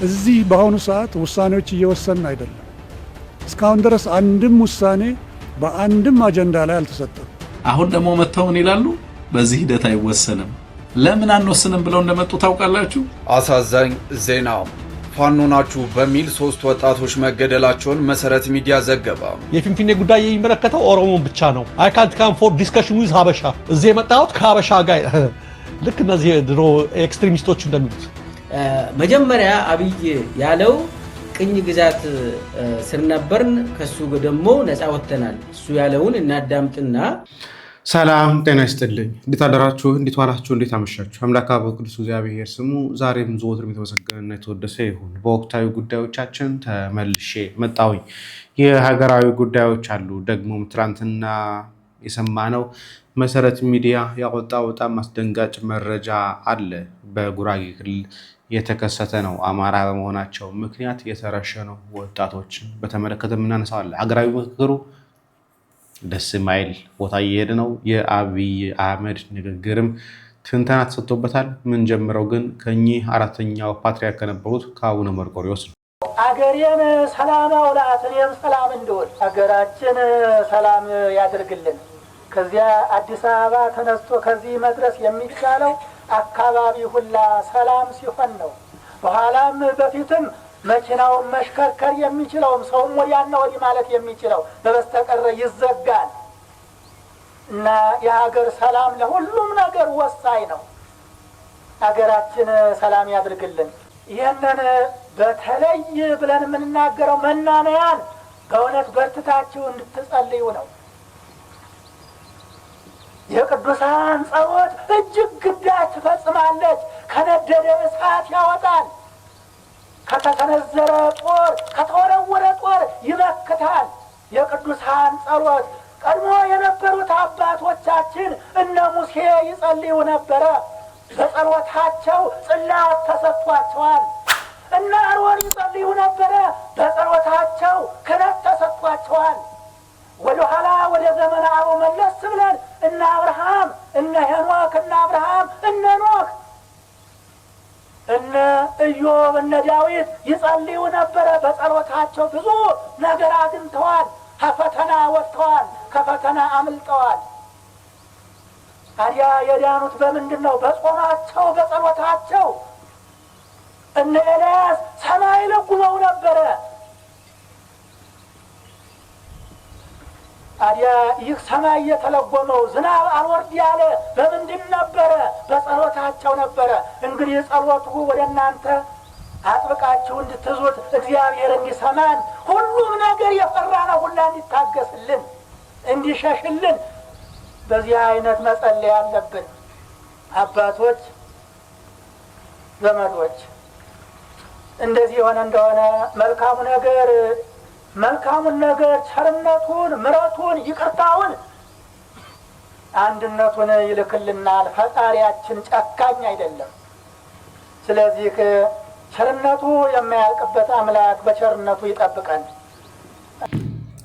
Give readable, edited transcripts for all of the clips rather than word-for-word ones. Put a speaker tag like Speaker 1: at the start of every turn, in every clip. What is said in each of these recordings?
Speaker 1: እዚህ በአሁኑ ሰዓት ውሳኔዎች እየወሰን አይደለም። እስካሁን ድረስ አንድም ውሳኔ በአንድም አጀንዳ ላይ አልተሰጠም።
Speaker 2: አሁን ደግሞ መተው ምን ይላሉ? በዚህ ሂደት አይወሰንም። ለምን አንወስንም ብለው እንደመጡ ታውቃላችሁ?
Speaker 3: አሳዛኝ ዜና ፋኖ ናችሁ በሚል 3 ወጣቶች መገደላቸውን መሰረት ሚዲያ ዘገባ።
Speaker 4: የፊንፊኔ ጉዳይ የሚመለከተው ኦሮሞን ብቻ ነው። አይ ካንት ካም ፎር ዲስከሽን ዊዝ ሀበሻ። እዚህ የመጣሁት ከሀበሻ ጋር ልክ እነዚህ ድሮ ኤክስትሪሚስቶች እንደሚሉት
Speaker 5: መጀመሪያ አብይ ያለው ቅኝ ግዛት ስር ነበርን፣ ከሱ ደግሞ ነፃ ወጥተናል። እሱ ያለውን እናዳምጥና
Speaker 6: ሰላም ጤና ይስጥልኝ። እንዴት አደራችሁ? እንዴት ዋላችሁ? እንዴት አመሻችሁ? አምላክ በቅዱስ እግዚአብሔር ስሙ ዛሬም ዘወትርም የተመሰገነና የተወደሰ ይሁን። በወቅታዊ ጉዳዮቻችን ተመልሼ መጣሁኝ። የሀገራዊ ጉዳዮች አሉ። ደግሞም ትናንትና የሰማነው መሰረት ሚዲያ ያወጣው በጣም አስደንጋጭ መረጃ አለ። በጉራጌ ክልል የተከሰተ ነው። አማራ በመሆናቸው ምክንያት የተረሸኑ ወጣቶችን በተመለከተ የምናነሳው አለ። ሀገራዊ ምክክሩ ደስ ማይል ቦታ እየሄደ ነው። የአብይ አህመድ ንግግርም ትንተና ተሰጥቶበታል። ምን ጀምረው ግን ከኚህ አራተኛው ፓትርያርክ ከነበሩት ከአቡነ መርቆሪዎስ ነው።
Speaker 7: አገሬን ሰላም አውላት እኔም ሰላም እንደወል አገራችን ሰላም ያደርግልን። ከዚያ አዲስ አበባ ተነስቶ ከዚህ መድረስ የሚቻለው አካባቢ ሁላ ሰላም ሲሆን ነው። በኋላም በፊትም መኪናውን መሽከርከር የሚችለውም ሰውም ወዲያና ወዲህ ማለት የሚችለው በበስተቀር ይዘጋል እና የሀገር ሰላም ለሁሉም ነገር ወሳኝ ነው። ሀገራችን ሰላም ያድርግልን። ይህንን በተለይ ብለን የምንናገረው መናንያን በእውነት በርትታችሁ እንድትጸልዩ ነው። የቅዱሳን ጸሎት እጅግ ግዳጅ ትፈጽማለች። ከነደደ እሳት ያወጣል። ከተሰነዘረ ጦር ከተወረወረ ጦር ይመክታል። የቅዱሳን ጸሎት ቀድሞ የነበሩት አባቶቻችን እነ ሙሴ ይጸልዩ ነበረ። በጸሎታቸው ጽላት ተሰጥቷቸዋል። እነ አሮን ይጸልዩ ነበረ። በጸሎታቸው ክህነት ተሰጥቷቸዋል። ወደ ኋላ ወደ ዘመነ አበው መለስ ብለን እነ አብርሃም እነ ሄኖክ እነ አብርሃም እነ ኖህ እነ ኢዮብ እነ ዳዊት ይጸልዩ ነበረ። በጸሎታቸው ብዙ ነገር አግኝተዋል። ከፈተና ወጥተዋል። ከፈተና አምልጠዋል። ታዲያ የዳኑት በምንድን ነው? በጾማቸው በጸሎታቸው። እነ ኤልያስ ሰማይ ለጉመው ነበረ። ታዲያ ይህ ሰማይ የተለጎመው ዝናብ አልወርድ ያለ በምንድን ነበረ? በጸሎታቸው ነበረ። እንግዲህ ጸሎቱ ወደ እናንተ አጥብቃችሁ እንድትዙት እግዚአብሔር እንዲሰማን ሁሉም ነገር የፈራነው ሁላ እንዲታገስልን እንዲሸሽልን በዚህ አይነት መጸለይ አለብን። አባቶች፣ ዘመዶች እንደዚህ የሆነ እንደሆነ መልካሙን ነገር ቸርነቱን፣ ምሕረቱን፣ ይቅርታውን፣ አንድነቱን ይልክልናል። ፈጣሪያችን ጨካኝ አይደለም። ስለዚህ ቸርነቱ የማያልቅበት አምላክ በቸርነቱ ይጠብቀን።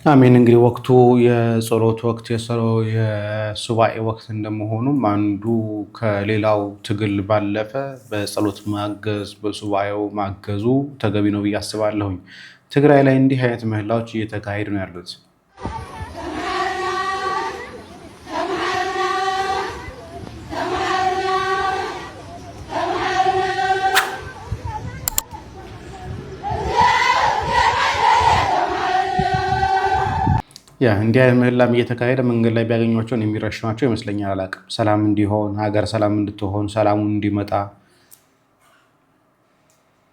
Speaker 6: አሜን። እንግዲህ ወቅቱ የጸሎት ወቅት የሱባኤ ወቅት እንደመሆኑም አንዱ ከሌላው ትግል ባለፈ በጸሎት ማገዝ በሱባኤው ማገዙ ተገቢ ነው ብዬ አስባለሁኝ። ትግራይ ላይ እንዲህ አይነት ምህላዎች እየተካሄዱ ነው ያሉት። እንዲህ አይነት ምህላም እየተካሄደ መንገድ ላይ ቢያገኟቸውን የሚረሽኗቸው ይመስለኛል። አላውቅም። ሰላም እንዲሆን ሀገር ሰላም እንድትሆን ሰላሙን እንዲመጣ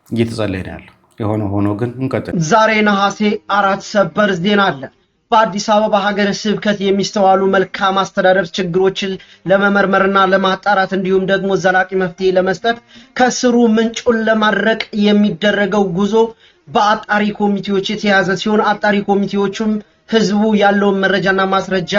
Speaker 6: እየተጸለየ ነው ያለው። የሆነ ሆኖ ግን እንቀጥል።
Speaker 8: ዛሬ ነሐሴ 4 ሰበር ዜና አለ። በአዲስ አበባ ሀገረ ስብከት የሚስተዋሉ መልካም አስተዳደር ችግሮችን ለመመርመርና ለማጣራት እንዲሁም ደግሞ ዘላቂ መፍትሄ ለመስጠት ከስሩ ምንጩን ለማድረቅ የሚደረገው ጉዞ በአጣሪ ኮሚቴዎች የተያዘ ሲሆን አጣሪ ኮሚቴዎቹም ህዝቡ ያለውን መረጃና ማስረጃ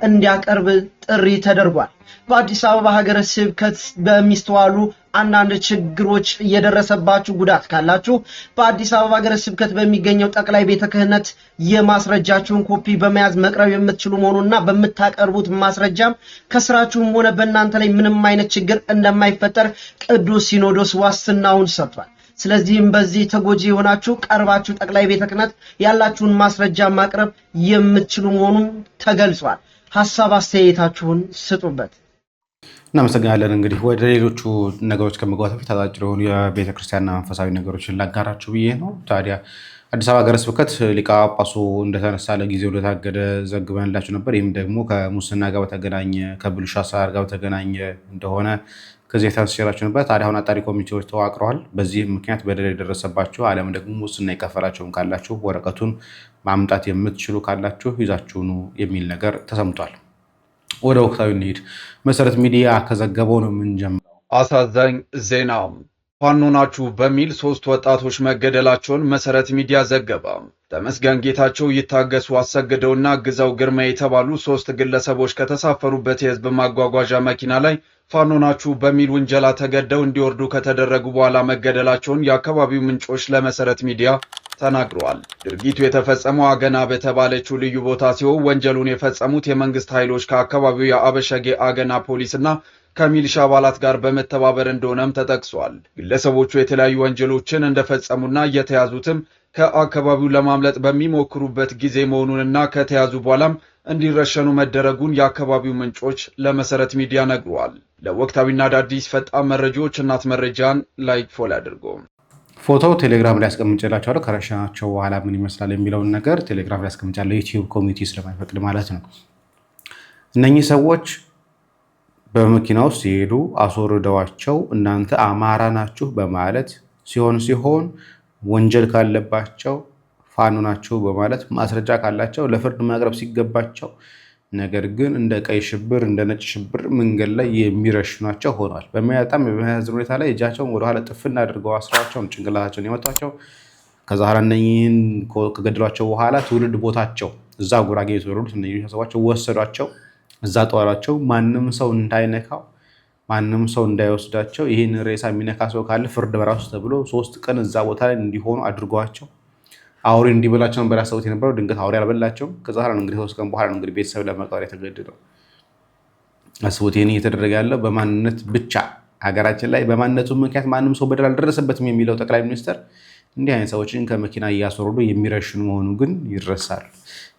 Speaker 8: እንዲያቀርብ ጥሪ ተደርጓል። በአዲስ አበባ ሀገረ ስብከት በሚስተዋሉ አንዳንድ ችግሮች እየደረሰባችሁ ጉዳት ካላችሁ በአዲስ አበባ ሀገረ ስብከት በሚገኘው ጠቅላይ ቤተ ክህነት የማስረጃችሁን ኮፒ በመያዝ መቅረብ የምትችሉ መሆኑንና በምታቀርቡት ማስረጃም ከስራችሁም ሆነ በእናንተ ላይ ምንም አይነት ችግር እንደማይፈጠር ቅዱስ ሲኖዶስ ዋስትናውን ሰጥቷል። ስለዚህም በዚህ ተጎጂ የሆናችሁ ቀርባችሁ ጠቅላይ ቤተ ክህነት ያላችሁን ማስረጃ ማቅረብ የምትችሉ መሆኑን ተገልጿል። ሐሳብ አስተያየታችሁን ስጡበት።
Speaker 6: እናመሰግናለን። እንግዲህ ወደ ሌሎቹ ነገሮች ከመግባት በፊት አጫጭር የሆኑ የቤተ ክርስቲያንና መንፈሳዊ ነገሮችን ላጋራችሁ ብዬ ነው። ታዲያ አዲስ አበባ ሀገረ ስብከት ሊቀ ጳጳሱ እንደተነሳ ለጊዜው እንደታገደ ዘግበንላችሁ ነበር። ይህም ደግሞ ከሙስና ጋር በተገናኘ ከብልሹ አሰራር ጋር በተገናኘ እንደሆነ ከዚህ የተነሳላችሁ ነበር። ታዲያ አሁን አጣሪ ኮሚቴዎች ተዋቅረዋል። በዚህ ምክንያት በደል የደረሰባችሁ አለም ደግሞ ሙስና የከፈላችሁም ካላችሁ ወረቀቱን ማምጣት የምትችሉ ካላችሁ ይዛችሁ ኑ የሚል ነገር ተሰምቷል። ወደ ወቅታዊ እንሂድ። መሰረት ሚዲያ ከዘገበው ነው የምንጀምረው።
Speaker 3: አሳዛኝ ዜና ፋኖ ናችሁ በሚል 3 ወጣቶች መገደላቸውን መሰረት ሚዲያ ዘገበ። ተመስገን ጌታቸው፣ ይታገሱ አሰግደውና ግዛው ግርማ የተባሉ 3 ግለሰቦች ከተሳፈሩበት የህዝብ ማጓጓዣ መኪና ላይ ፋኖ ናችሁ በሚል ውንጀላ ተገደው እንዲወርዱ ከተደረጉ በኋላ መገደላቸውን የአካባቢው ምንጮች ለመሰረት ሚዲያ ተናግረዋል። ድርጊቱ የተፈጸመው አገና በተባለችው ልዩ ቦታ ሲሆን ወንጀሉን የፈጸሙት የመንግስት ኃይሎች ከአካባቢው የአበሸጌ አገና ፖሊስና ከሚሊሻ አባላት ጋር በመተባበር እንደሆነም ተጠቅሷል። ግለሰቦቹ የተለያዩ ወንጀሎችን እንደፈጸሙና የተያዙትም ከአካባቢው ለማምለጥ በሚሞክሩበት ጊዜ መሆኑንና ከተያዙ በኋላም እንዲረሸኑ መደረጉን የአካባቢው ምንጮች ለመሰረት ሚዲያ ነግረዋል። ለወቅታዊና አዳዲስ ፈጣን መረጃዎች እናት መረጃን ላይክ ፎሎ አድርጉ።
Speaker 6: ፎቶው ቴሌግራም ላይ አስቀምጬላችኋለሁ። ከረሸናቸው በኋላ ምን ይመስላል የሚለውን ነገር ቴሌግራም ላይ አስቀምጫለሁ። ዩቲዩብ ኮሚኒቲ ስለማይፈቅድ ማለት ነው። እነኚህ ሰዎች በመኪና ውስጥ ሲሄዱ አስወርደዋቸው እናንተ አማራ ናችሁ በማለት ሲሆን ወንጀል ካለባቸው ፋኖ ናቸው በማለት ማስረጃ ካላቸው ለፍርድ ማቅረብ ሲገባቸው ነገር ግን እንደ ቀይ ሽብር እንደ ነጭ ሽብር መንገድ ላይ የሚረሽኗቸው ሆኗል። በሚያጣም በሚያዝን ሁኔታ ላይ እጃቸውን ወደ ኋላ ጥፍና አድርገው አስራቸውን ጭንቅላታቸውን የመቷቸው ከዛ ኋላ እነኚህን ከገደሏቸው በኋላ ትውልድ ቦታቸው እዛ ጉራጌ የተወለዱት እነኚህ ሰዎች ወሰዷቸው። እዛ ጧራቸው ማንም ሰው እንዳይነካው ማንም ሰው እንዳይወስዳቸው ይህን ሬሳ የሚነካ ሰው ካለ ፍርድ በራሱ ተብሎ 3 ቀን እዛ ቦታ ላይ እንዲሆኑ አድርገዋቸው አውሬ እንዲበላቸው ነበር ያሰቡት የነበረው። ድንገት አውሬ አልበላቸው። ከዛ ኋላ እንግዲህ 3 ቀን በኋላ እንግዲህ ቤተሰብ ለመቃወር የተገደደው። አስቡት፣ ይሄን እየተደረገ ያለው በማንነት ብቻ ሀገራችን ላይ በማንነቱ ምክንያት ማንም ሰው በደል አልደረሰበትም የሚለው ጠቅላይ ሚኒስትር እንዲህ አይነት ሰዎችን ከመኪና እያስወረዱ የሚረሽኑ መሆኑ ግን ይረሳል።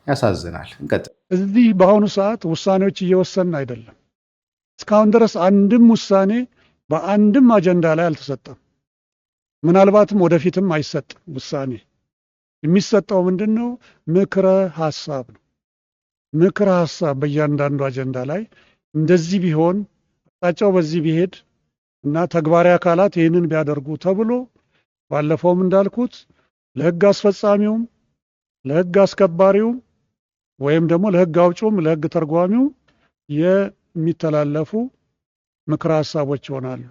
Speaker 6: ያሳዝናል። እንቀጥል።
Speaker 1: እዚህ በአሁኑ ሰዓት ውሳኔዎች እየወሰንን አይደለም። እስካሁን ድረስ አንድም ውሳኔ በአንድም አጀንዳ ላይ አልተሰጠም። ምናልባትም ወደፊትም አይሰጥም። ውሳኔ የሚሰጠው ምንድነው? ምክረ ሐሳብ ነው። ምክረ ሐሳብ በእያንዳንዱ አጀንዳ ላይ እንደዚህ ቢሆን አቅጣጫው በዚህ ቢሄድ እና ተግባራዊ አካላት ይህንን ቢያደርጉ ተብሎ ባለፈውም እንዳልኩት ለህግ አስፈጻሚውም ለህግ አስከባሪውም ወይም ደግሞ ለህግ አውጪውም ለህግ ተርጓሚው የሚተላለፉ ምክረ ሐሳቦች ይሆናሉ።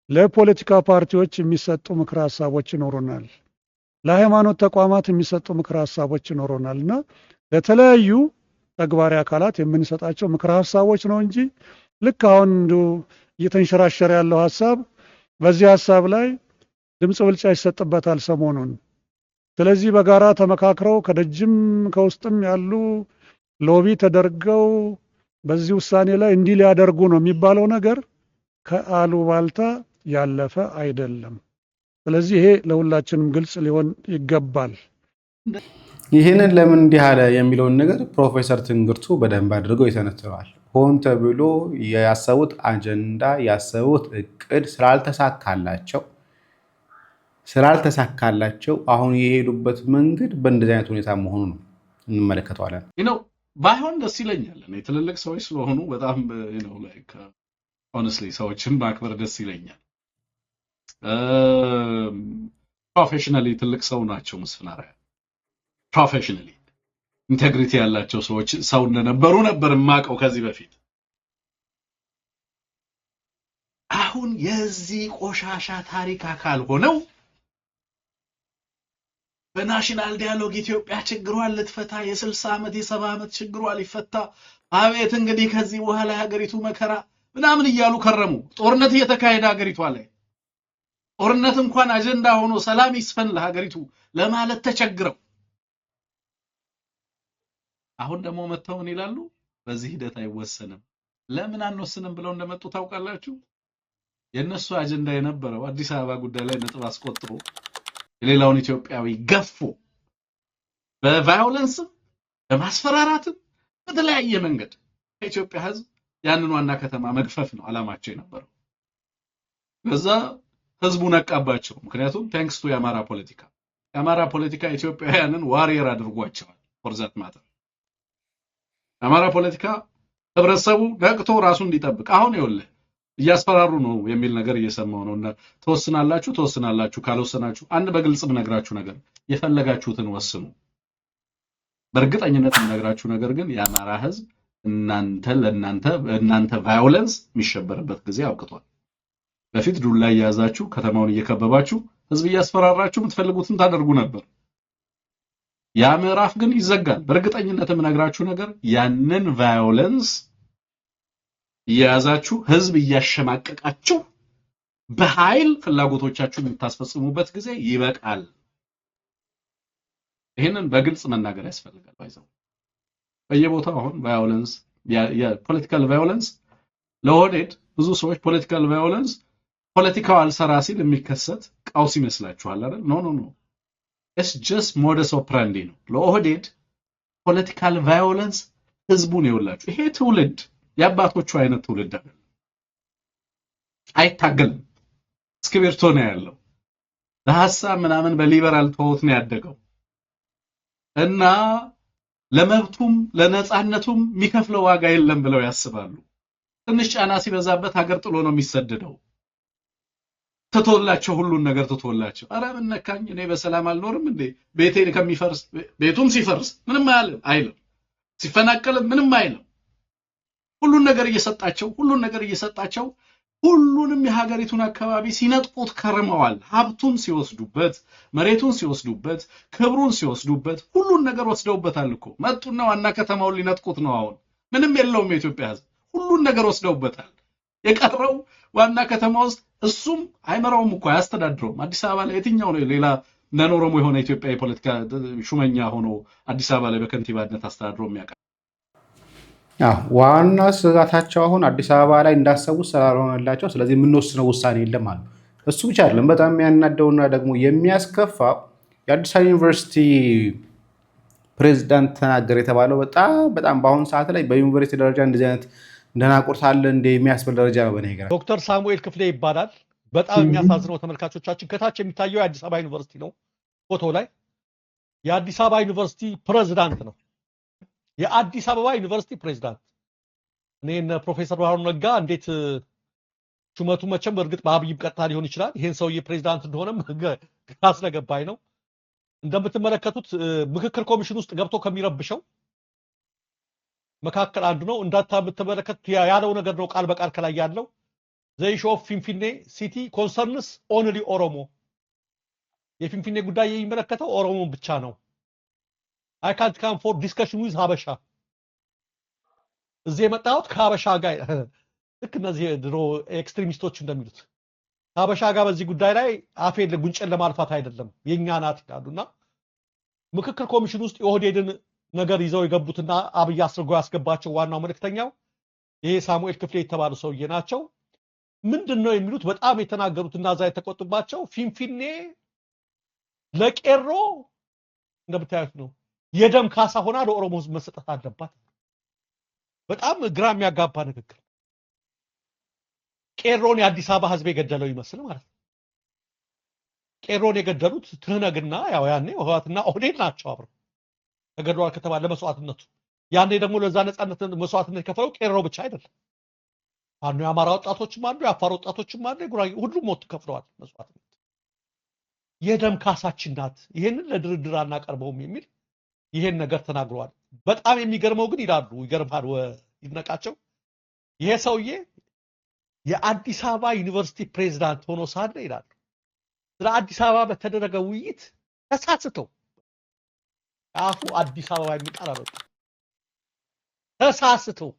Speaker 1: ለፖለቲካ ፓርቲዎች የሚሰጡ ምክረ ሐሳቦች ይኖሩናል። ለሃይማኖት ተቋማት የሚሰጡ ምክረ ሐሳቦች ይኖሩናልና ለተለያዩ ተግባራዊ አካላት የምንሰጣቸው ምክረ ሐሳቦች ነው እንጂ ልክ አሁን እየተንሸራሸረ ያለው ሐሳብ በዚህ ሐሳብ ላይ ድምፅ ብልጫ ይሰጥበታል ሰሞኑን። ስለዚህ በጋራ ተመካክረው ከደጅም ከውስጥም ያሉ ሎቢ ተደርገው በዚህ ውሳኔ ላይ እንዲህ ሊያደርጉ ነው የሚባለው ነገር ከአሉባልታ ያለፈ አይደለም። ስለዚህ ይሄ ለሁላችንም ግልጽ ሊሆን ይገባል።
Speaker 6: ይህንን ለምን እንዲህ አለ የሚለውን ነገር ፕሮፌሰር ትንግርቱ በደንብ አድርገው ይተነትነዋል። ሆን ተብሎ ያሰቡት አጀንዳ ያሰቡት እቅድ ስላልተሳካላቸው አሁን የሄዱበት መንገድ በእንደዚህ አይነት ሁኔታ መሆኑ ነው እንመለከተዋለን።
Speaker 2: ባይሆን ደስ ይለኛል። እኔ ትልልቅ ሰዎች ስለሆኑ በጣም ሆነስትሊ ሰዎችን ማክበር ደስ ይለኛል። ፕሮፌሽናሊ ትልቅ ሰው ናቸው መስፍን አርአያ። ፕሮፌሽናሊ ኢንቴግሪቲ ያላቸው ሰዎች ሰው እንደነበሩ ነበር የማውቀው ከዚህ በፊት። አሁን የዚህ ቆሻሻ ታሪክ አካል ሆነው በናሽናል ዲያሎግ ኢትዮጵያ ችግሯን ልትፈታ የ60 ዓመት የ70 ዓመት ችግሯ ሊፈታ አቤት እንግዲህ ከዚህ በኋላ የሀገሪቱ መከራ ምናምን እያሉ ከረሙ። ጦርነት እየተካሄደ ሀገሪቷ ላይ ጦርነት እንኳን አጀንዳ ሆኖ ሰላም ይስፈን ለሀገሪቱ ለማለት ተቸግረው አሁን ደግሞ መተው ምን ይላሉ? በዚህ ሂደት አይወሰንም። ለምን አንወስንም ብለው እንደመጡ ታውቃላችሁ? የነሱ አጀንዳ የነበረው አዲስ አበባ ጉዳይ ላይ ነጥብ አስቆጥሮ የሌላውን ኢትዮጵያዊ ገፎ በቫዮለንስ በማስፈራራትም በተለያየ መንገድ ከኢትዮጵያ ህዝብ ያንን ዋና ከተማ መግፈፍ ነው አላማቸው የነበረው። በዛ ህዝቡ ነቃባቸው። ምክንያቱም ታንክስ ቱ የአማራ ፖለቲካ ኢትዮጵያውያንን ዋሪየር አድርጓቸዋል። ፎርዛት ማተር የአማራ ፖለቲካ ህብረተሰቡ ነቅቶ ራሱን እንዲጠብቅ አሁን ይኸውልህ እያስፈራሩ ነው የሚል ነገር እየሰማው ነውና ተወስናላችሁ ካልወሰናችሁ አንድ በግልጽ ብነግራችሁ ነገር የፈለጋችሁትን ወስኑ። በእርግጠኝነት ብነግራችሁ ነገር ግን የአማራ ህዝብ እናንተ ቫዮለንስ የሚሸበርበት ጊዜ አብቅቷል። በፊት ዱላ እያያዛችሁ ከተማውን እየከበባችሁ ህዝብ እያስፈራራችሁ የምትፈልጉትን ታደርጉ ነበር። ያ ምዕራፍ ግን ይዘጋል። በእርግጠኝነት የምነግራችሁ ነገር ያንን ቫዮለንስ እያያዛችሁ ህዝብ እያሸማቀቃችሁ በኃይል ፍላጎቶቻችሁን የምታስፈጽሙበት ጊዜ ይበቃል። ይሄንን በግልጽ መናገር ያስፈልጋል። ባይዘው በየቦታው አሁን ቫዮለንስ የፖለቲካል ቫዮለንስ ለኦህዴድ ብዙ ሰዎች ፖለቲካል ቫዮለንስ ፖለቲካው አልሰራ ሲል የሚከሰት ቀውስ ይመስላችኋል አይደል? ኖ it's just modus operandi ነው። ለኦህዴድ ፖለቲካል ቫዮለንስ ህዝቡን ይወላችሁ። ይሄ ትውልድ የአባቶቹ አይነት ትውልድ አይደለም። አይታገልም። እስክሪብቶ ነው ያለው። ለሐሳብ ምናምን በሊበራል ተውት ነው ያደገው እና ለመብቱም ለነጻነቱም የሚከፍለው ዋጋ የለም ብለው ያስባሉ። ትንሽ ጫና ሲበዛበት ሀገር ጥሎ ነው የሚሰደደው። ተቶላቸው ሁሉን ነገር ተቶላቸው አረ ምን ነካኝ እኔ በሰላም አልኖርም እንዴ ቤቴን ከሚፈርስ ቤቱም ሲፈርስ ምንም አይልም ሲፈናቀል ምንም አይልም ሁሉን ነገር እየሰጣቸው ሁሉንም የሀገሪቱን አካባቢ ሲነጥቁት ከርመዋል። ሀብቱን ሲወስዱበት መሬቱን ሲወስዱበት ክብሩን ሲወስዱበት ሁሉን ነገር ወስደውበታል እኮ መጡና ዋና ከተማውን ሊነጥቁት ነው። አሁን ምንም የለውም የኢትዮጵያ ህዝብ ሁሉን ነገር ወስደውበታል። የቀረው ዋና ከተማ ውስጥ እሱም አይመራውም እኮ አያስተዳድረውም። አዲስ አበባ ላይ የትኛው ነው ሌላ ነኖሮሞ የሆነ ኢትዮጵያ የፖለቲካ ሹመኛ ሆኖ አዲስ አበባ ላይ በከንቲባነት አስተዳድሮ የሚያውቅ?
Speaker 6: ዋና ስጋታቸው አሁን አዲስ አበባ ላይ እንዳሰቡት ስላልሆነላቸው ስለዚህ የምንወስነው ውሳኔ የለም አሉ። እሱ ብቻ አይደለም፣ በጣም የሚያናደውና ደግሞ የሚያስከፋው የአዲስ አበባ ዩኒቨርሲቲ ፕሬዝዳንት ተናገር የተባለው በጣም በአሁኑ ሰዓት ላይ በዩኒቨርሲቲ ደረጃ እንደዚህ አይነት እንደናቁርት አለ እንደ የሚያስብል ደረጃ ነው። በነገር
Speaker 4: ዶክተር ሳሙኤል ክፍሌ ይባላል። በጣም የሚያሳዝነው ተመልካቾቻችን ከታች የሚታየው የአዲስ አበባ ዩኒቨርሲቲ ነው። ፎቶ ላይ የአዲስ አበባ ዩኒቨርሲቲ ፕሬዝዳንት ነው። የአዲስ አበባ ዩኒቨርሲቲ ፕሬዝዳንት እኔ ፕሮፌሰር ብርሃኑ ነጋ እንዴት ሹመቱ መቼም እርግጥ በአብይም ቀጥታ ሊሆን ይችላል። ይሄን ሰውዬ ፕሬዝዳንት እንደሆነም አስነገባኝ ነው። እንደምትመለከቱት ምክክር ኮሚሽን ውስጥ ገብቶ ከሚረብሸው መካከል አንዱ ነው። እንደምትመለከቱት ያለው ነገር ነው ቃል በቃል ከላይ ያለው the issue of ፊንፊኔ ሲቲ concerns only ኦሮሞ። የፊንፊኔ ጉዳይ የሚመለከተው ኦሮሞን ብቻ ነው። I can't come for discussion with ሀበሻ። እዚህ የመጣሁት ከሀበሻ ጋር ልክ እነዚህ ድሮ ኤክስትሪሚስቶች እንደሚሉት ሀበሻ ጋር በዚህ ጉዳይ ላይ አፌን ጉንጨን ለማልፋት አይደለም የኛ ናት ይላሉና ምክክር ኮሚሽን ውስጥ የኦህዴድን ነገር ይዘው የገቡትና አብይ አስርጎ ያስገባቸው ዋናው መልእክተኛው ይሄ ሳሙኤል ክፍሌ የተባሉ ሰውዬ ናቸው። ምንድነው የሚሉት? በጣም የተናገሩትና እዛ የተቆጡባቸው ፊንፊኔ ለቄሮ እንደምታዩት ነው የደም ካሳ ሆና ለኦሮሞ ህዝብ መሰጠት አለባት። በጣም ግራ የሚያጋባ ንግግር። ቄሮን የአዲስ አበባ ህዝብ የገደለው ይመስል ማለት ነው። ቄሮን የገደሉት ትህነግና ያው ያኔ ህወሓትና ኦህዴድ ናቸው አብረው ተገድሏል ከተባለ መስዋዕትነቱ ያኔ ደግሞ ለዛ ነጻነት መስዋዕትነት የከፈለው ቄሮ ብቻ አይደለም። አንዱ የአማራ ወጣቶችም አሉ፣ የአፋር ወጣቶችም አሉ፣ የጉራጌ ሁሉም ሞት ከፍለዋል መስዋዕትነት። የደም ካሳችን ናት፣ ይሄንን ለድርድር አናቀርበውም የሚል ይሄን ነገር ተናግረዋል። በጣም የሚገርመው ግን ይላሉ ይገርማል ይድነቃቸው ይሄ ሰውዬ የአዲስ አበባ ዩኒቨርሲቲ ፕሬዝዳንት ሆኖ ሳለ ይላሉ ስለ አዲስ አበባ በተደረገ ውይይት ተሳስተው አፉ አዲስ አበባ የሚጣል አለው ተሳስተው።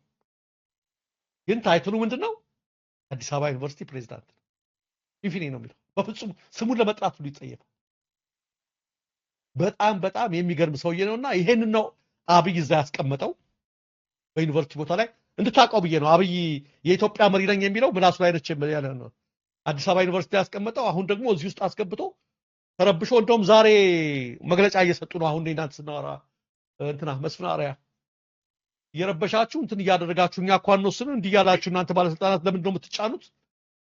Speaker 4: ግን ታይትሉ ምንድነው? አዲስ አበባ ዩኒቨርሲቲ ፕሬዝዳንት ፊንፊኔ ነው የሚለው። በፍጹም ስሙን ለመጥራት ሁሉ ይጸየፋል። በጣም የሚገርም ሰውዬ ነውና ይሄንን ነው አብይ እዛ ያስቀመጠው በዩኒቨርሲቲ ቦታ ላይ እንድታውቀው ብዬ ነው። አብይ የኢትዮጵያ መሪ ነኝ የሚለው ምላሱ ላይ ነች ያለ ነው። አዲስ አበባ ዩኒቨርሲቲ ያስቀመጠው አሁን ደግሞ እዚህ ውስጥ አስገብቶ ተረብሾ እንደውም ዛሬ መግለጫ እየሰጡ ነው። አሁን እናንተ ስናወራ እንትና መስፍን አርአያ እየረበሻችሁ እንትን እያደረጋችሁ እኛ እንኳን ነው ስለ እንዲያላችሁ እናንተ ባለስልጣናት ለምን ነው የምትጫኑት?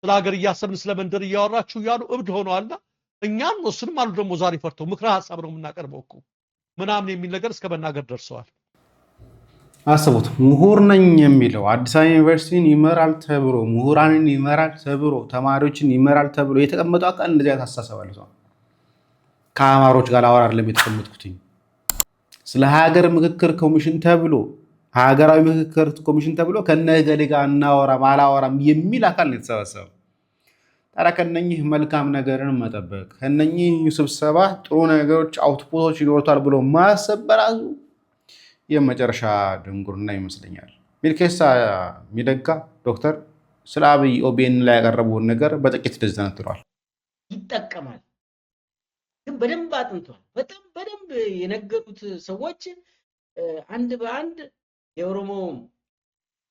Speaker 4: ስለ ሀገር እያሰብን ስለ መንደር እያወራችሁ ያሉ እብድ ሆነዋልና እኛን ወስንም አሉ ደግሞ ዛሬ ፈርተው ምክረ ሐሳብ ነው የምናቀርበው እኮ ምናምን የሚል ነገር እስከ መናገር ደርሰዋል።
Speaker 6: አስቡት። ምሁር ነኝ የሚለው አዲስ አበባ ዩኒቨርሲቲን ይመራል ተብሎ ምሁራንን ይመራል ተብሎ ተማሪዎችን ይመራል ተብሎ የተቀመጠው አካል እንደዚህ አስተሳሰባለ ሰው ከአማሮች ጋር አወራ አይደለም የተቀመጥኩትኝ ስለ ሀገር ምክክር ኮሚሽን ተብሎ ሀገራዊ ምክክር ኮሚሽን ተብሎ ከነገሌ ጋር እናወራ ማላወራም የሚል አካል ነው የተሰበሰበው። ታዲያ ከነኚህ መልካም ነገርን መጠበቅ ከነኚህ ስብሰባ ጥሩ ነገሮች አውትፑቶች ይኖሩታል ብሎ ማሰብ በራሱ የመጨረሻ ድንጉርና ይመስለኛል። ሚልኬሳ ሚደጋ ዶክተር ስለ አብይ ኦቢኤን ላይ ያቀረቡን ነገር በጥቂት ተዘንትሯል።
Speaker 5: ይጠቀማል ግን በደንብ አጥንቷል። በጣም በደንብ የነገሩት ሰዎች አንድ በአንድ የኦሮሞ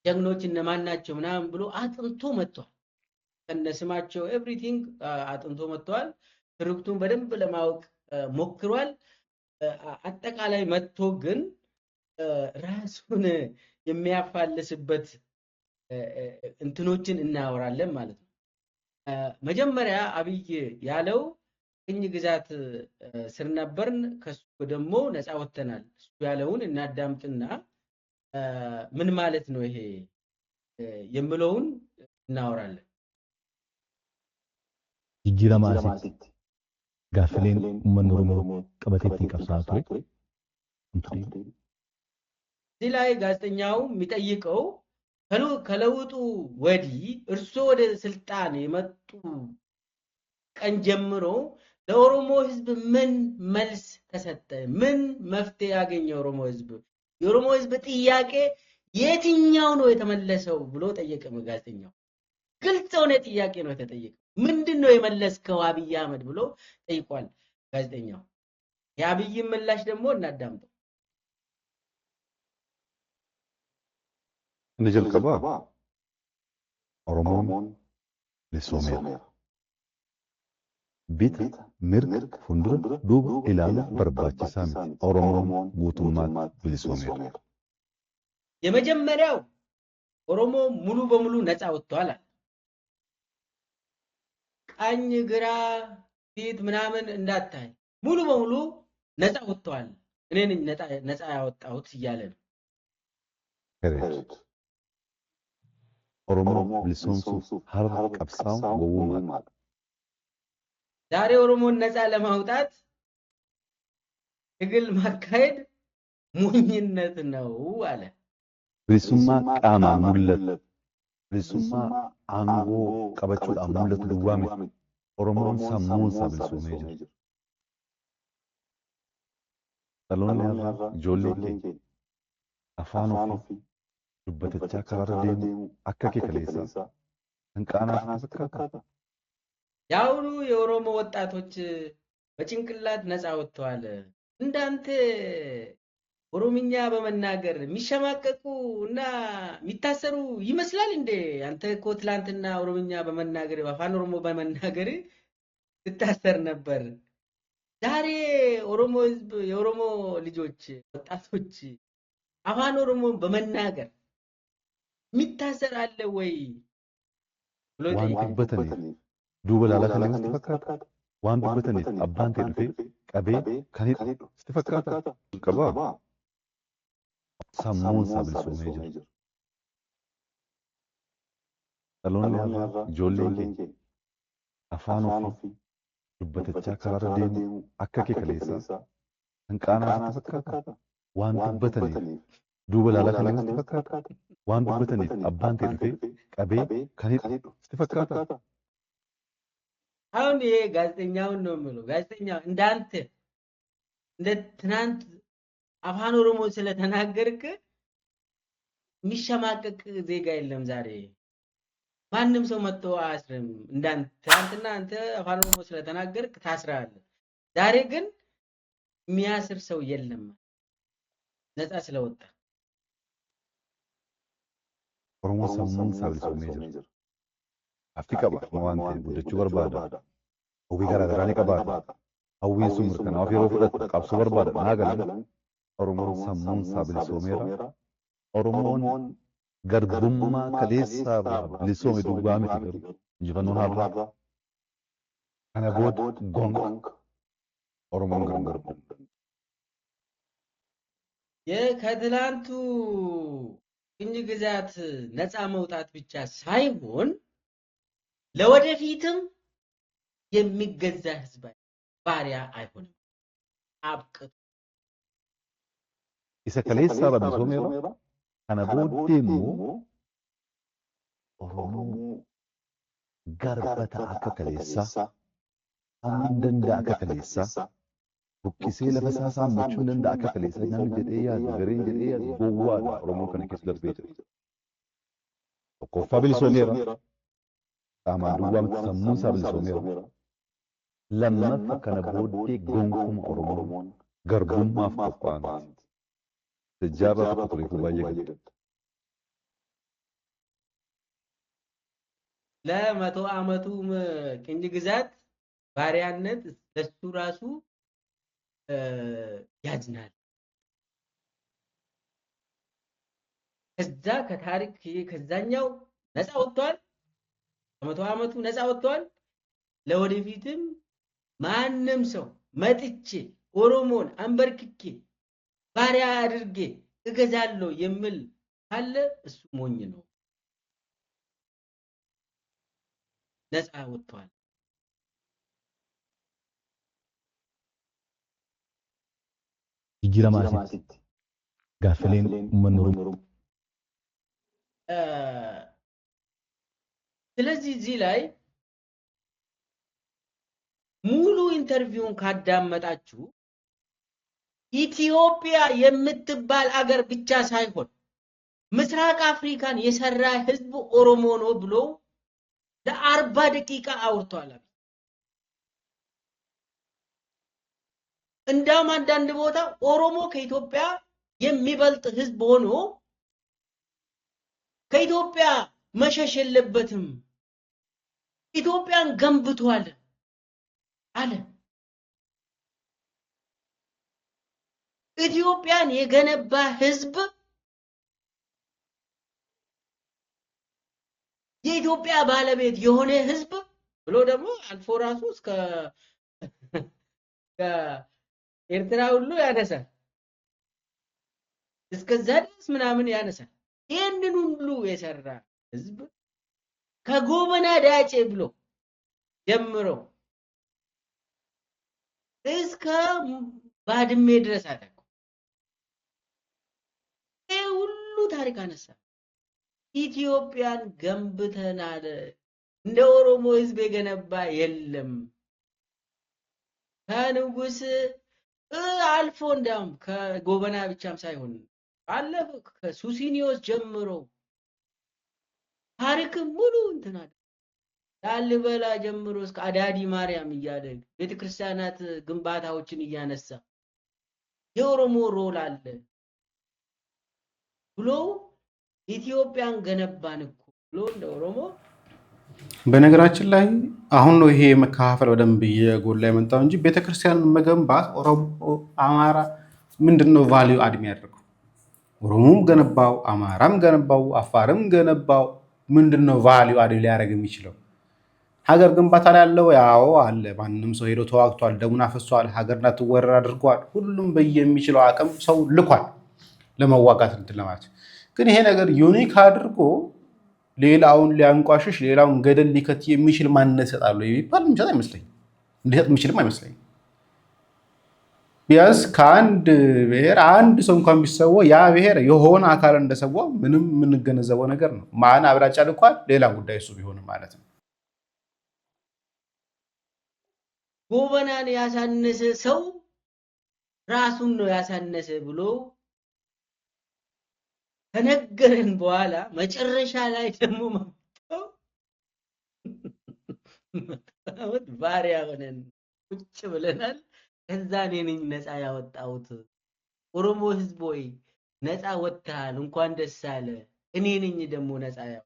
Speaker 5: ጀግኖች እነማን ናቸው ምናምን ብሎ አጥንቶ መጥቷል። ከነስማቸው ኤቭሪቲንግ አጥንቶ መጥቷል። ትርክቱን በደንብ ለማወቅ ሞክሯል። አጠቃላይ መጥቶ ግን ራሱን የሚያፋልስበት እንትኖችን እናወራለን ማለት ነው። መጀመሪያ አብይ ያለው ቅኝ ግዛት ስር ነበርን ከሱ ደግሞ ነፃ ወጥተናል እሱ ያለውን እናዳምጥና ምን ማለት ነው ይሄ የምለውን እናወራለን።
Speaker 9: jijjiirama asitti gaaffileen uummanni Oromoo qabateetti qabsaa'atu
Speaker 5: እዚህ ላይ ጋዜጠኛው የሚጠይቀው ከለውጡ ወዲህ እርሶ ወደ ስልጣን የመጡ ቀን ጀምሮ ለኦሮሞ ህዝብ ምን መልስ ተሰጠ? ምን መፍትሄ ያገኘ ኦሮሞ ህዝብ? የኦሮሞ ህዝብ ጥያቄ የትኛው ነው የተመለሰው ብሎ ጠየቀ ጋዜጠኛው። ግልጽ የሆነ ጥያቄ ነው የተጠየቀው። ምንድነው የመለስከው አብይ አህመድ ብሎ ጠይቋል ጋዜጠኛው። የአብይ ምላሽ ደግሞ እናዳምጠው።
Speaker 9: jalqaba Oromoon lisoomeera. Bita mirga fuuldura duuba ilaaluun barbaachisaa miti. Oromoon guutummaatti bilisoomeera.
Speaker 5: የመጀመሪያው ኦሮሞ ሙሉ በሙሉ ነፃ ወጥቷል። ቀኝ ግራ ፊት ምናምን እንዳታይ ሙሉ በሙሉ ነፃ ወጥቷል። እኔ ነፃ ያወጣሁት እያለ ነው።
Speaker 9: Oromoo bilisoomsuuf har'a qabsaa'uun gowwummaadha.
Speaker 5: ዛሬ ኦሮሞን ነፃ ለማውጣት ትግል ማካሄድ ሞኝነት ነው አለ።
Speaker 9: Bilisummaa qaamaan mul'atu. Bilisummaa aangoo qabachuudhaan mul'atu duwwaa miti. Oromoon sammuunsaa bilisoomee jira. Dhaloonni har'a ijoollee keenya afaan ofii dubbatachaa karaarra deemu akka kee kaleessaa hanqaanaaf fakkaata.
Speaker 5: ያውኑ የኦሮሞ ወጣቶች በጭንቅላት ነፃ ወጥተዋል። እንዳንተ ኦሮምኛ በመናገር የሚሸማቀቁ እና የሚታሰሩ ይመስላል እንዴ? አንተ እኮ ትላንትና ኦሮምኛ በመናገር በአፋን ኦሮሞ በመናገር ትታሰር ነበር። ዛሬ ኦሮሞ ህዝብ የኦሮሞ ልጆች ወጣቶች አፋን ኦሮሞ በመናገር የሚታሰር አለ ወይ ብሎ
Speaker 9: ጠይቀኝ። duuba laalaa kan namatti fakkaata waan dubbataniif abbaan ta'e dhufee qabee kan hidhu sitti fakkaata qabaa sammuun isaa bilisoomee jira. Dhaloonni har'a ijoolleen keenya afaan ofii dubbatachaa karaarra deemu akka kee kaleessaa hanqaanaaf sitti fakkaata waan dubbataniif duuba laalaa kan namatti fakkaata waan dubbataniif abbaan ta'e dhufee qabee kan hidhu sitti fakkaata.
Speaker 5: አሁን ይሄ ጋዜጠኛውን ነው የሚለው። ጋዜጠኛው እንዳንተ እንደ ትናንት አፋን ኦሮሞ ስለተናገርክ የሚሸማቀቅ ዜጋ የለም። ዛሬ ማንም ሰው መጥቶ አያስርም። እንዳንተ ትናንትና አንተ አፋን ኦሮሞ ስለተናገርክ ታስራለህ። ዛሬ ግን የሚያስር ሰው የለም ነፃ ስለወጣ።
Speaker 9: ኦሮሞ ሰሙን ሳብልሶ ሜጀር Afrika ba wante guddachuu barbaada. Hawwii garaa garaa ni qabaata. Hawwiin sun mirkanaa'uuf yeroo fudhatu qabsoo barbaada. Naa galan Oromoon sammuun isaa bilisoomeera. Oromoon garbummaa kaleessaa bilisoome duwwaa miti garuu injifannoon har'a. Kana booda gonga Oromoon gargar
Speaker 5: ከትላንቱ ቅኝ ግዛት ነፃ መውጣት ብቻ ሳይሆን ለወደፊትም የሚገዛ ህዝብ ባሪያ አይሆንም። አብቅቶ
Speaker 9: isa kaleessaa bilisoomeera. Kana booddee immoo Oromoo garbata akka kaleessaa hamma danda'a akka kaleessaa buqqisee lafa isaa saammachuu danda'a akka kaleessaa namni jedhee yaadu gareen jedhee yaadu gowwaadha Oromoo kana keessa darbee jira. Tokkoffaa bilisoomeera. Qaamaan duwwaa miti sammuun isaa bilisoomeera. Lammaffaa kana booddee gonkumaa Oromoon garbummaaf qophaa'an. Sejjaba tokko tureefu baay'ee gadda.
Speaker 5: ለመቶ ዓመቱ ቅኝ ግዛት ባሪያነት ለሱ ራሱ ያዝናል። ከዛ ከታሪክ ከዛኛው ነፃ ወጥቷል። ከመቶ ዓመቱ ነፃ ወጥቷል። ለወደፊትም ማንም ሰው መጥቼ ኦሮሞን አንበርክኬ ባሪያ አድርጌ እገዛለሁ የሚል ካለ እሱ ሞኝ ነው። ነፃ ወጥቷል።
Speaker 9: Jijjiirama asitti gaaffileen uummanni Oromoo
Speaker 5: ስለዚህ እዚህ ላይ ሙሉ ኢንተርቪውን ካዳመጣችሁ ኢትዮጵያ የምትባል አገር ብቻ ሳይሆን ምስራቅ አፍሪካን የሰራ ህዝብ ኦሮሞ ነው ብሎ ለ40 ደቂቃ አውርቷል። እንዳውም አንዳንድ ቦታ ኦሮሞ ከኢትዮጵያ የሚበልጥ ህዝብ ሆኖ ከኢትዮጵያ መሸሽ የለበትም ኢትዮጵያን ገንብቷል አለ። ኢትዮጵያን የገነባ ህዝብ የኢትዮጵያ ባለቤት የሆነ ህዝብ ብሎ ደግሞ አልፎ ራሱ እስከ ኤርትራ ሁሉ ያነሳል። እስከዛ ድረስ ምናምን ያነሳል። ይህንን ሁሉ የሰራ ህዝብ ከጎበና ዳጬ ብሎ ጀምሮ እስከ ባድሜ ድረስ አለ። ይህ ሁሉ ታሪክ አነሳ። ኢትዮጵያን ገንብተናል፣ እንደ ኦሮሞ ህዝብ የገነባ የለም። ከንጉስ አልፎ እንዳውም ከጎበና ብቻም ሳይሆን አለፈ ከሱሲኒዮስ ጀምሮ ታሪክ ሙሉ እንትና ላሊበላ ጀምሮ እስከ አዳዲ ማርያም እያለ ቤተክርስቲያናት ግንባታዎችን እያነሳ የኦሮሞ ሮል አለ ብሎ ኢትዮጵያን ገነባን እኮ ብሎ እንደ ኦሮሞ።
Speaker 6: በነገራችን ላይ አሁን ነው ይሄ መከፋፈል በደንብ እየጎላ የመጣው እንጂ ቤተክርስቲያን መገንባት ኦሮሞ አማራ ምንድነው ቫልዩ አድ የሚያደርገው? ኦሮሞም ገነባው፣ አማራም ገነባው፣ አፋርም ገነባው፣ ምንድነው ቫልዩ አድ ሊያደርግ የሚችለው? ሀገር ግንባታ ላይ ያለው ያው አለ። ማንም ሰው ሄዶ ተዋግቷል፣ ደሙን አፈሷል፣ ሀገር እንዳትወረር አድርጓል። ሁሉም በየሚችለው አቅም ሰው ልኳል ለመዋጋት እንትን ለማለት። ግን ይሄ ነገር ዩኒክ አድርጎ ሌላውን ሊያንቋሽሽ ሌላውን ገደል ሊከት የሚችል ማንነት ይሰጣሉ የሚባል ምንጭ አይመስለኝም። እንዲሰጥ የሚችልም አይመስለኝም። ቢያንስ ከአንድ ብሔር አንድ ሰው እንኳን ቢሰዋው ያ ብሔር የሆነ አካል እንደሰዋው ምንም የምንገነዘበው ነገር ነው። ማን አብራጫ ልኳል ሌላ ጉዳይ እሱ ቢሆንም ማለት ነው።
Speaker 5: ጎበናን ያሳነሰ ሰው ራሱን ነው ያሳነሰ ብሎ ከነገረን በኋላ መጨረሻ ላይ ደግሞ መጣው ባሪያ ሆነን ቁጭ ብለናል። ከዛ እኔ ነኝ ነፃ ያወጣሁት። ኦሮሞ ህዝብ ሆይ ነፃ ወጥተሃል፣ እንኳን ደስ አለ። እኔ ነኝ ደግሞ ነፃ ያው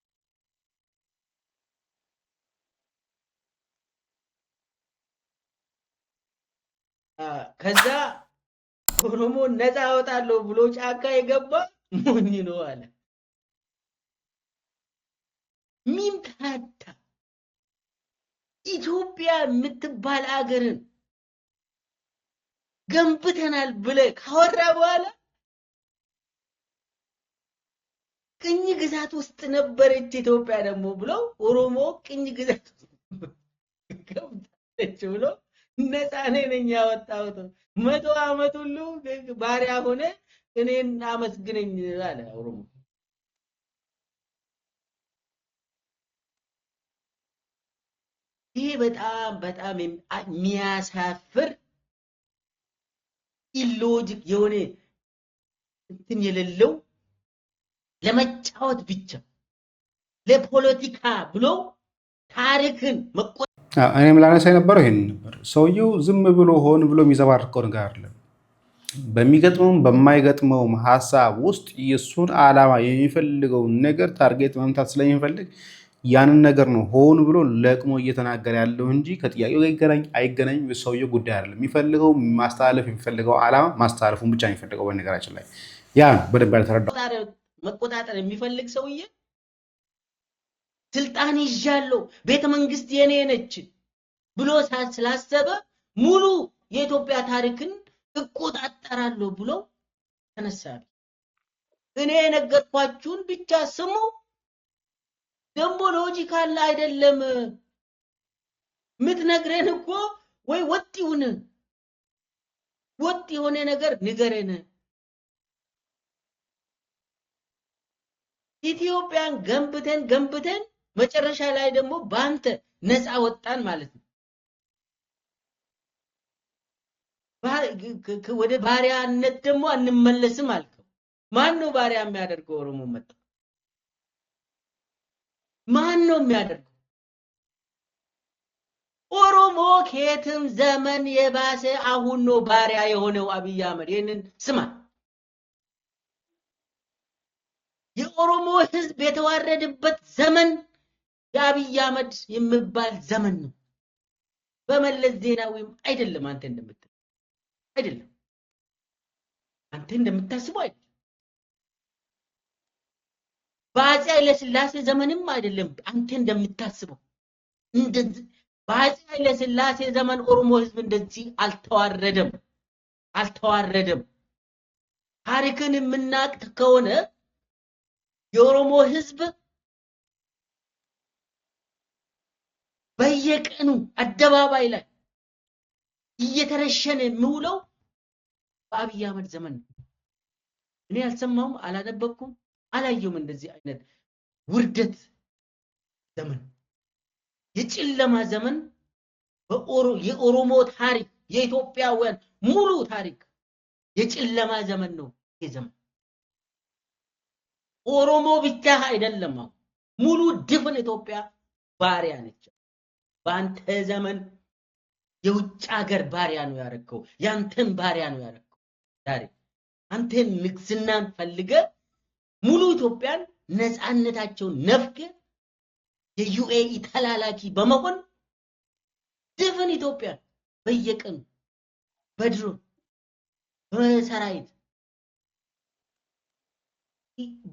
Speaker 5: ከዛ ኦሮሞ ነፃ አወጣለሁ ብሎ ጫካ የገባ ሞኝ ነው አለ። ሚምታታ ኢትዮጵያ የምትባል አገርን ገንብተናል ብለ ካወራ በኋላ ቅኝ ግዛት ውስጥ ነበረች ኢትዮጵያ ደግሞ ብሎ ኦሮሞ ቅኝ ግዛት ገብታለች ብሎ ነፃ ነኝ ያወጣሁት 100 ዓመት ሁሉ ባሪያ ሆነ እኔን አመስግነኝ አለ ኦሮሞ። ይሄ በጣም የሚያሳፍር ኢሎጂክ የሆነ እንትን የሌለው ለመጫወት ብቻ ለፖለቲካ ብሎ ታሪክን
Speaker 6: እኔም ላነሳ የነበረው ይሄን ነበር። ሰውየው ዝም ብሎ ሆን ብሎ የሚዘባርቀው ነገር አይደለም። በሚገጥመውም በማይገጥመውም ሀሳብ ውስጥ የሱን ዓላማ የሚፈልገውን ነገር ታርጌት መምታት ስለሚፈልግ ያንን ነገር ነው ሆን ብሎ ለቅሞ እየተናገረ ያለው እንጂ ከጥያቄው ጋር ይገናኝ አይገናኝ የሰውየው ጉዳይ አይደለም። የሚፈልገው ማስተላለፍ የሚፈልገው ዓላማ ማስተላለፉን ብቻ ነው የሚፈልገው። በነገራችን ላይ ያ ነው በደንብ ያልተረዳው።
Speaker 5: መቆጣጠር የሚፈልግ ሰውዬ ስልጣን ይዣለሁ ቤተ መንግስት የኔ ነች ብሎ ስላሰበ ሙሉ የኢትዮጵያ ታሪክን እቆጣጠራለሁ ብሎ ተነሳ። እኔ የነገርኳችሁን ብቻ ስሙ። ደግሞ ሎጂካል አይደለም ምትነግረን እኮ ወይ ወጥ የሆነ ነገር ንገረን። ኢትዮጵያን ገንብተን መጨረሻ ላይ ደግሞ ባንተ ነፃ ወጣን ማለት ነው። ወደ ባሪያነት ደግሞ አንመለስም አልከው። ማን ነው ባሪያ የሚያደርገው? ኦሮሞ መጣ። ማን ነው የሚያደርገው? ኦሮሞ ከየትም ዘመን የባሰ አሁን ነው ባሪያ የሆነው አብይ አህመድ። ይሄንን ስማ። የኦሮሞ ህዝብ የተዋረደበት ዘመን የአብይ አህመድ የሚባል ዘመን ነው። በመለስ ዜናዊም አይደለም። አንተ እንደምታስበው አይደለም። በአፄ ኃይለሥላሴ ዘመንም አይደለም። አንተ እንደምታስበው እንደዚህ በአፄ ኃይለሥላሴ ዘመን ኦሮሞ ህዝብ እንደዚህ አልተዋረደም። ታሪክን የምናውቅ ከሆነ የኦሮሞ ህዝብ በየቀኑ አደባባይ ላይ እየተረሸነ የሚውለው በአብይ አህመድ ዘመን ነው። እኔ አልሰማሁም፣ አላነበብኩም፣ አላየሁም እንደዚህ አይነት ውርደት ዘመን፣ የጨለማ ዘመን የኦሮሞ ታሪክ የኢትዮጵያውያን ሙሉ ታሪክ የጨለማ ዘመን ነው። የዘመን ኦሮሞ ብቻ አይደለም፣ ሙሉ ድፍን ኢትዮጵያ ባሪያ ነች። በአንተ ዘመን የውጭ ሀገር ባሪያ ነው ያረከው፣ ያንተን ባሪያ ነው ያረከው። ዛሬ አንተን ንግስናን ፈልገ ሙሉ ኢትዮጵያን ነፃነታቸውን ነፍገ የዩኤኢ ተላላኪ በመሆን ድፍን ኢትዮጵያ በየቀኑ በድሮን በሰራዊት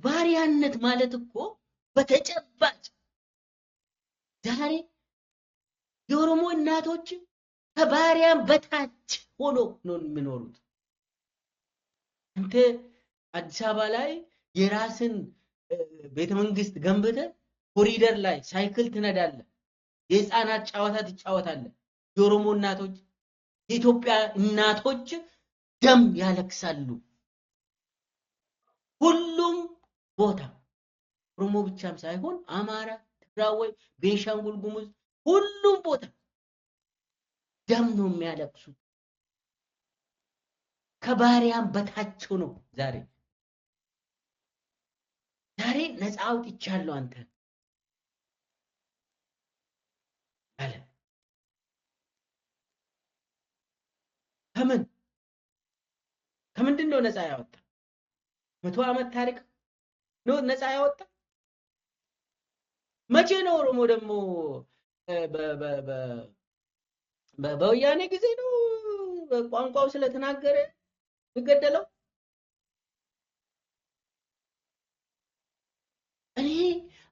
Speaker 5: ባሪያነት ማለት እኮ በተጨባጭ ዛሬ የኦሮሞ እናቶች ከባሪያም በታች ሆኖ ነው የሚኖሩት። አንተ አዲስ አበባ ላይ የራስን ቤተመንግስት ገንብተህ ኮሪደር ላይ ሳይክል ትነዳለህ፣ የህፃናት ጨዋታ ትጫወታለህ። የኦሮሞ እናቶች የኢትዮጵያ እናቶች ደም ያለቅሳሉ። ሁሉም ቦታ ኦሮሞ ብቻም ሳይሆን አማራ፣ ትግራይ፣ ቤንሻንጉል ጉሙዝ ሁሉም ቦታ ደም ነው የሚያለቅሱት። ከባሪያም በታቸው ነው። ዛሬ ነፃ አውጥቻለሁ አንተ አለ። ከምንድን ነው ነፃ ያወጣ? 100 ዓመት ታሪክ ነው ነፃ ያወጣ? መቼ ነው ኦሮሞ ደግሞ በወያኔ ጊዜ ነው ቋንቋው ስለተናገረ የሚገደለው? እኔ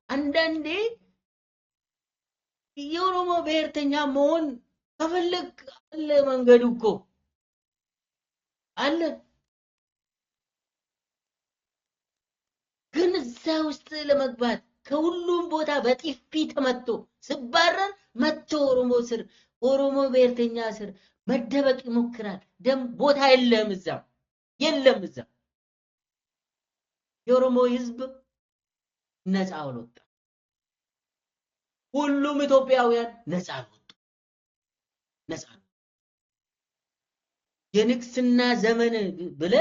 Speaker 5: አንዳንዴ የኦሮሞ ብሔርተኛ መሆን ከፈለግ አለ መንገዱ እኮ አለ። ግን እዛ ውስጥ ለመግባት ከሁሉም ቦታ በጥፊ ተመቶ ስባረር መቶ ኦሮሞ ስር ኦሮሞ ብሔርተኛ ስር መደበቅ ይሞክራል። ደም ቦታ የለም እዛ የለም። እዛ የኦሮሞ ህዝብ ነፃ አልወጣ። ሁሉም ኢትዮጵያውያን ነፃ አልወጡ። ነፃ የንግስና ዘመን ብለ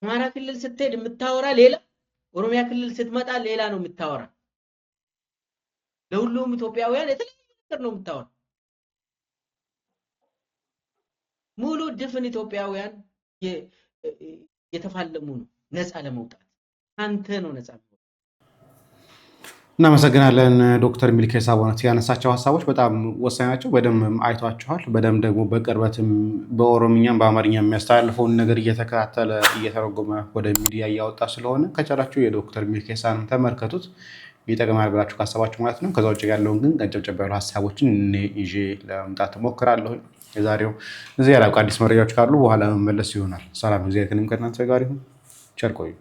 Speaker 5: አማራ ክልል ስትሄድ የምታወራ ሌላ፣ ኦሮሚያ ክልል ስትመጣ ሌላ ነው የምታወራ። ለሁሉም ኢትዮጵያውያን የተለያየ ነገር ነው የምታወራ። ሙሉ ድፍን ኢትዮጵያውያን የተፋለሙ ነው ነፃ ለመውጣት። አንተ ነው ነፃ ለመውጣት።
Speaker 6: እናመሰግናለን ዶክተር ሚልኬሳ ቦነት። ያነሳቸው ሀሳቦች በጣም ወሳኝ ናቸው። በደንብ አይቷቸዋል። በደንብ ደግሞ በቅርበትም በኦሮምኛም በአማርኛ የሚያስተላልፈውን ነገር እየተከታተለ እየተረጎመ ወደ ሚዲያ እያወጣ ስለሆነ ከቻላችሁ የዶክተር ሚልኬሳን ተመልከቱት፣ ይጠቅማል ብላችሁ ካሰባችሁ ማለት ነው። ከዛ ውጭ ያለውን ግን ቀንጨብጨብ ያሉ ሀሳቦችን እኔ ይዤ ለመምጣት እሞክራለሁ። የዛሬው እዚህ ያላቁ አዲስ መረጃዎች ካሉ በኋላ መመለስ ይሆናል። ሰላም ጊዜ ከእናንተ ጋር ይሁን። ቸር ቆዩ።